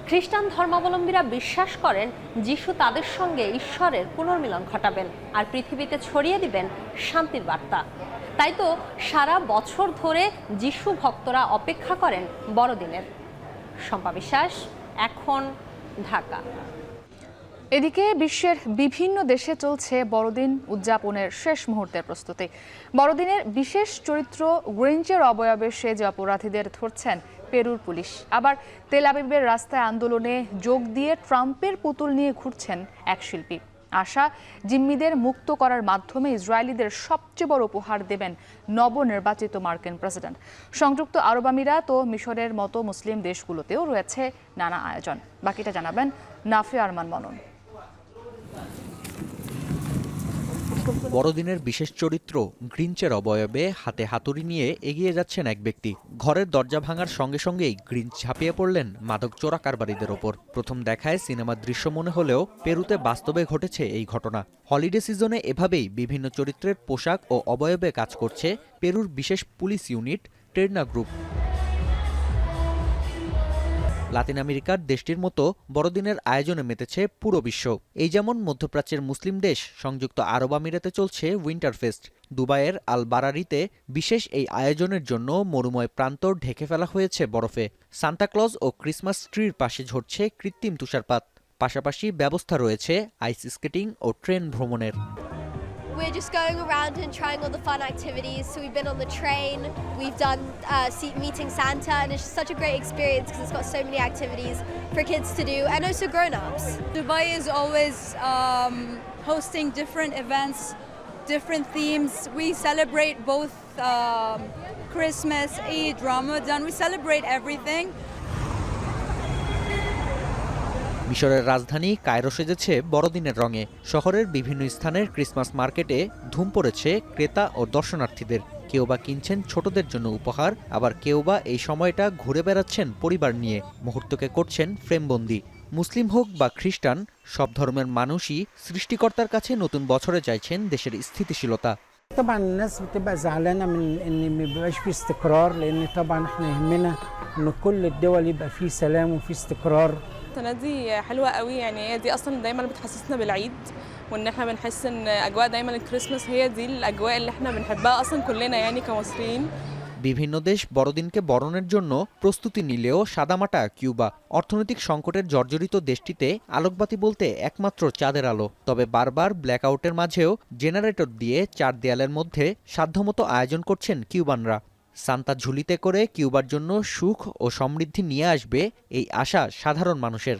খ্রিস্টান ধর্মাবলম্বীরা বিশ্বাস করেন যিশু তাদের সঙ্গে ঈশ্বরের পুনর্মিলন ঘটাবেন আর পৃথিবীতে ছড়িয়ে দিবেন শান্তির বার্তা। তাই তো সারা বছর ধরে যিশু ভক্তরা অপেক্ষা করেন বড়দিনের। শম্পা বিশ্বাস, এখন, ঢাকা। এদিকে বিশ্বের বিভিন্ন দেশে চলছে বড়দিন উদযাপনের শেষ মুহূর্তের প্রস্তুতি। বড়দিনের বিশেষ চরিত্র গ্রিঞ্চের অবয়বে সেজে অপরাধীদের ধরছেন পেরুর পুলিশ। আবার তেল আবিবের রাস্তায় আন্দোলনে যোগ দিয়ে ট্রাম্পের পুতুল নিয়ে ঘুরছেন এক শিল্পী। আশা, জিম্মিদের মুক্ত করার মাধ্যমে ইসরায়েলিদের সবচেয়ে বড় উপহার দেবেন নবনির্বাচিত মার্কিন প্রেসিডেন্ট। সংযুক্ত আরব আমিরাত ও মিশরের মতো মুসলিম দেশগুলোতেও রয়েছে নানা আয়োজন। বাকিটা জানাবেন নাফিয়া আরমান মনন। বড়দিনের বিশেষ চরিত্র গ্রিঞ্চের অবয়বে হাতে হাতুড়ি নিয়ে এগিয়ে যাচ্ছেন এক ব্যক্তি। ঘরের দরজা ভাঙার সঙ্গে সঙ্গেই গ্রিঞ্চ ঝাঁপিয়ে পড়লেন মাদক চোরা কারবারিদের ওপর। প্রথম দেখায় সিনেমার দৃশ্য মনে হলেও পেরুতে বাস্তবে ঘটেছে এই ঘটনা। হলিডে সিজনে এভাবেই বিভিন্ন চরিত্রের পোশাক ও অবয়বে কাজ করছে পেরুর বিশেষ পুলিশ ইউনিট টেরনা গ্রুপ। লাতিন আমেরিকার দেশটির মতো বড়দিনের আয়োজনে মেতেছে পুরো বিশ্ব। এই যেমন মধ্যপ্রাচ্যের মুসলিম দেশ সংযুক্ত আরব আমিরাতে চলছে উইন্টার ফেস্ট। দুবাইয়ের আল বারারিতে বিশেষ এই আয়োজনের জন্য মরুময় প্রান্তর ঢেকে ফেলা হয়েছে বরফে। সান্তাক্লজ ও ক্রিসমাস ট্রির পাশে ঝরছে কৃত্রিম তুষারপাত। পাশাপাশি ব্যবস্থা রয়েছে আইস স্কেটিং ও ট্রেন ভ্রমণের। We're just going around and trying all the fun activities. So we've been on the train, we've done meeting Santa, and it's just such a great experience because it's got so many activities for kids to do and also grown-ups. Dubai is always hosting different events, different themes. We celebrate both Christmas, Eid, Ramadan. We celebrate everything. মিশরের রাজধানী কায়রো সেজেছে বড়দিনের রঙে। শহরের বিভিন্ন স্থানের ক্রিসমাস মার্কেটে ধুম পড়েছে ক্রেতা ও দর্শনার্থীদের। কেউ বা কিনছেন ছোটদের জন্য উপহার, আবার কেউ বা এই সময়টা ঘুরে বেড়াচ্ছেন পরিবার নিয়ে, মুহূর্তকে করছেন ফ্রেমবন্দি। মুসলিম হোক বা খ্রিস্টান, সব ধর্মের মানুষই সৃষ্টিকর্তার কাছে নতুন বছরে চাইছেন দেশের স্থিতিশীলতা। طبعا الناس بتبقى زعلانه من ان ما بيبقاش في استقرار، لان طبعا احنا يهمنا ان كل الدول يبقى فيه سلام وفيه استقرار. السنه دي حلوه قوي، يعني هي دي اصلا دايما بتحسسنا بالعيد، وان احنا بنحس ان اجواء دايما الكريسماس هي دي الاجواء اللي احنا بنحبها اصلا كلنا يعني كمصريين. বিভিন্ন দেশ বড়দিনকে বরণের জন্য প্রস্তুতি নিলেও সাদামাটা কিউবা। অর্থনৈতিক সংকটের জর্জরিত দেশটিতে আলোকবাতি বলতে একমাত্র চাঁদের আলো। তবে বারবার ব্ল্যাকআউটের মাঝেও জেনারেটর দিয়ে চার দেয়ালের মধ্যে সাধ্যমতো আয়োজন করছেন কিউবানরা। সান্তা ঝুলিতে করে কিউবার জন্য সুখ ও সমৃদ্ধি নিয়ে আসবে এই আশা সাধারণ মানুষের।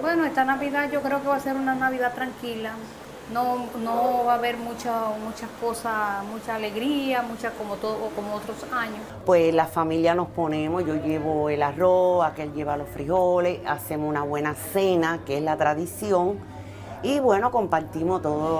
Bueno, esta Navidad yo creo que va a ser una Navidad tranquila. No va a haber muchas cosas, mucha alegría, como otros años. Pues la familia nos ponemos, yo llevo el arroz, aquel lleva los frijoles, hacemos una buena cena, que es la tradición, y bueno, compartimos todo.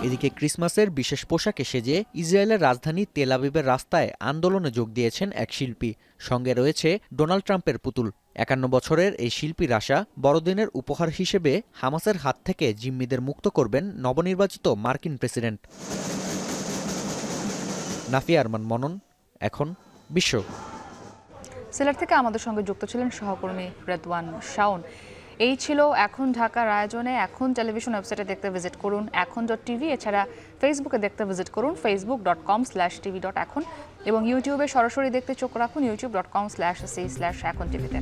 এদিকে ক্রিসমাসের বিশেষ পোশাকে সেজে ইসরায়েলের রাজধানী তেল আবিবের রাস্তায় আন্দোলনে যোগ দিয়েছেন এক শিল্পী। সঙ্গে রয়েছে ডোনাল্ড ট্রাম্পের পুতুল। ৫১ বছরের এই শিল্পীর আশা, বড়দিনের উপহার হিসেবে হামাসের হাত থেকে জিম্মিদের মুক্ত করবেন নবনির্বাচিত মার্কিন প্রেসিডেন্ট। নাফিয়া আরমান মনন, এখন বিশ্ব। সিলেট থেকে আমাদের সঙ্গে যুক্ত ছিলেন সহকর্মী রেদওয়ান শাওন। এই ছিল এখন ঢাকার আয়োজনে। এখন টেলিভিশন ওয়েবসাইটে দেখতে ভিজিট করুন এখন.tv। এছাড়া ফেসবুকে দেখতে ভিজিট করুন facebook.com/tv.এখন এবং ইউটিউবে সরাসরি দেখতে চোখ রাখুন youtube.com/c/echontv-তে।